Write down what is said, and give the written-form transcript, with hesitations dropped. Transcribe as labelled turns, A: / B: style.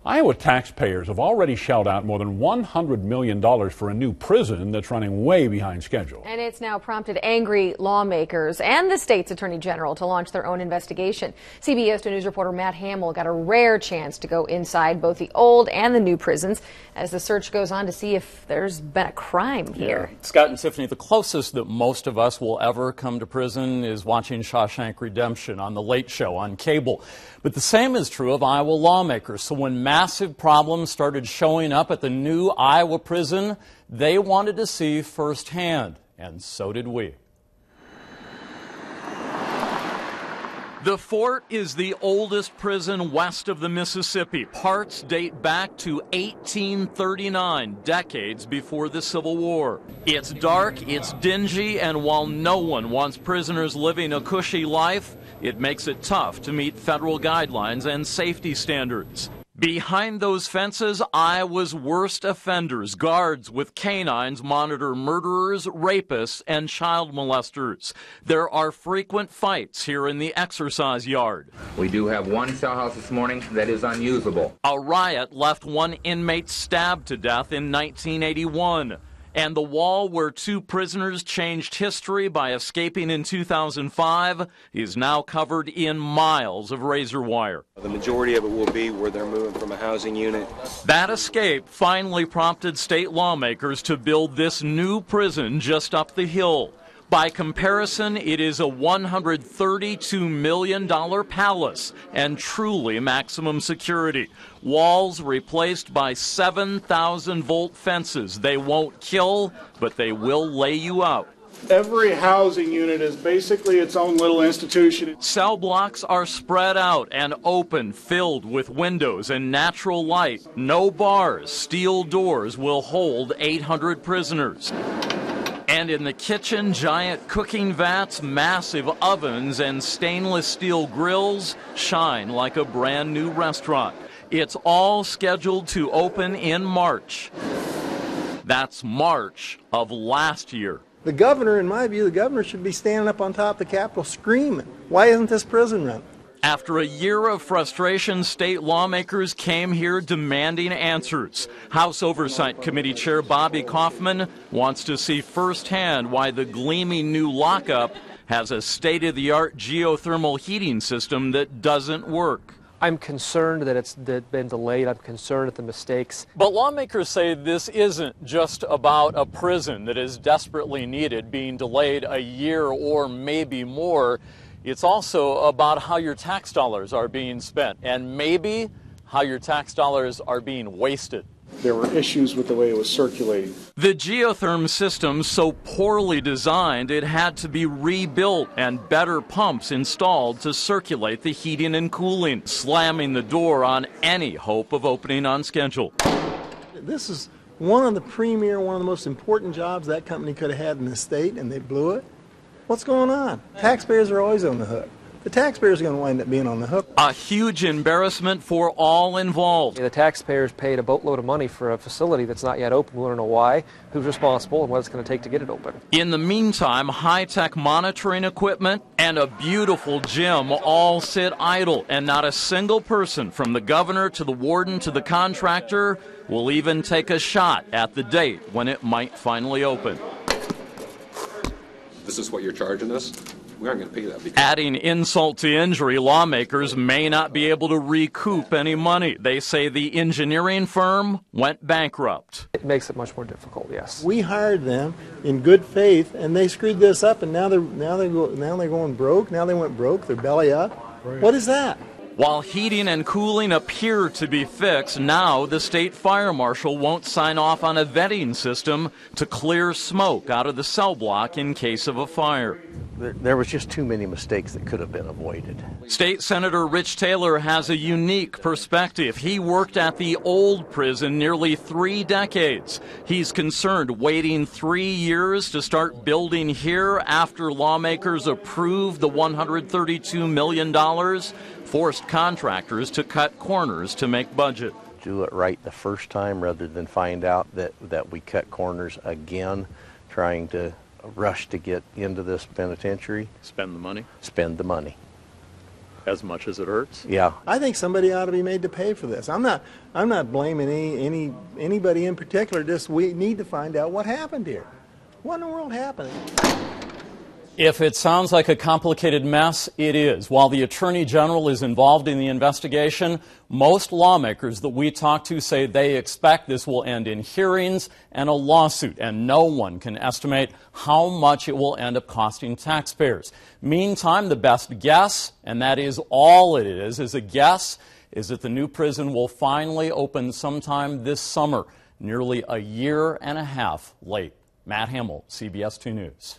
A: Iowa taxpayers have already shelled out more than $100 million for a new prison that's running way behind schedule.
B: And it's now prompted angry lawmakers and the state's attorney general to launch their own investigation. CBS 2 News reporter Matt Hamill got a rare chance to go inside both the old and the new prisons as the search goes on to see if there's been a crime here.
C: Yeah. Scott and Tiffany, the closest that most of us will ever come to prison is watching Shawshank Redemption on The Late Show on cable. But the same is true of Iowa lawmakers. So when massive problems started showing up at the new Iowa prison, they wanted to see firsthand, and so did we. The Fort is the oldest prison west of the Mississippi. Parts date back to 1839, decades before the Civil War. It's dark, it's dingy, and while no one wants prisoners living a cushy life, it makes it tough to meet federal guidelines and safety standards. Behind those fences, Iowa's worst offenders, guards with canines monitor murderers, rapists, and child molesters. There are frequent fights here in the exercise yard.
D: We do have one cell house this morning that is unusable.
C: A riot left one inmate stabbed to death in 1981. And the wall where two prisoners changed history by escaping in 2005 is now covered in miles of razor wire.
E: The majority of it will be where they're moving from a housing unit.
C: That escape finally prompted state lawmakers to build this new prison just up the hill. By comparison, it is a $132 million palace and truly maximum security. Walls replaced by 7,000-volt fences. They won't kill, but they will lay you out.
F: Every housing unit is basically its own little institution.
C: Cell blocks are spread out and open, filled with windows and natural light. No bars, steel doors will hold 800 prisoners. And in the kitchen, giant cooking vats, massive ovens, and stainless steel grills shine like a brand new restaurant. It's all scheduled to open in March. That's March of last year.
G: The governor, in my view, the governor should be standing up on top of the Capitol screaming, why isn't this prison run?
C: After a year of frustration, state lawmakers came here demanding answers. House Oversight Committee Chair Bobby KAUFMANN wants to see firsthand why the gleaming new lockup has a state-of-the-art geothermal heating system that doesn't work.
H: I'm concerned that it's been delayed. I'm concerned at the mistakes.
C: But lawmakers say this isn't just about a prison that is desperately needed being delayed a year or maybe more. It's also about how your tax dollars are being spent and maybe how your tax dollars are being wasted.
F: There were issues with the way it was circulating.
C: The geotherm system so poorly designed it had to be rebuilt and better pumps installed to circulate the heating and cooling, slamming the door on any hope of opening on schedule.
G: This is one of the most important jobs that company could have had in the state, and they blew it. What's going on? Taxpayers are always on the hook. The taxpayers are going to wind up being on the hook.
C: A huge embarrassment for all involved.
H: The taxpayers paid a boatload of money for a facility that's not yet open. We want to know why, who's responsible, and what it's going to take to get it open.
C: In the meantime, high-tech monitoring equipment and a beautiful gym all sit idle, and not a single person from the governor to the warden to the contractor will even take a shot at the date when it might finally open.
E: This is what you're charging us? We aren't going to pay that.
C: Adding insult to injury, lawmakers may not be able to recoup any money. They say the engineering firm went bankrupt.
H: It makes it much more difficult, yes.
G: We hired them in good faith, and they screwed this up, and now they're going broke. Now they went broke. They're belly up. Right. What is that?
C: While heating and cooling appear to be fixed, now the state fire marshal won't sign off on a vetting system to clear smoke out of the cell block in case of a fire.
I: There was just too many mistakes that could have been avoided.
C: State Senator Rich Taylor has a unique perspective. He worked at the old prison nearly 3 decades. He's concerned waiting 3 years to start building here after lawmakers approved the $132 million forced contractors to cut corners to make budget.
I: Do it right the first time rather than find out that we cut corners again, trying to rush to get into this penitentiary.
C: Spend the money?
I: Spend the money.
C: as much as it hurts?
I: Yeah.
G: I think somebody ought to be made to pay for this. I'm not blaming anybody in particular. Just we need to find out what happened here. What in the world happened?
C: If it sounds like a complicated mess, it is. While the Attorney General is involved in the investigation, most lawmakers that we talk to say they expect this will end in hearings and a lawsuit, and no one can estimate how much it will end up costing taxpayers. Meantime, the best guess, and that is all it is a guess, is that the new prison will finally open sometime this summer, nearly a year and a half late. Matt Hamill, CBS 2 News.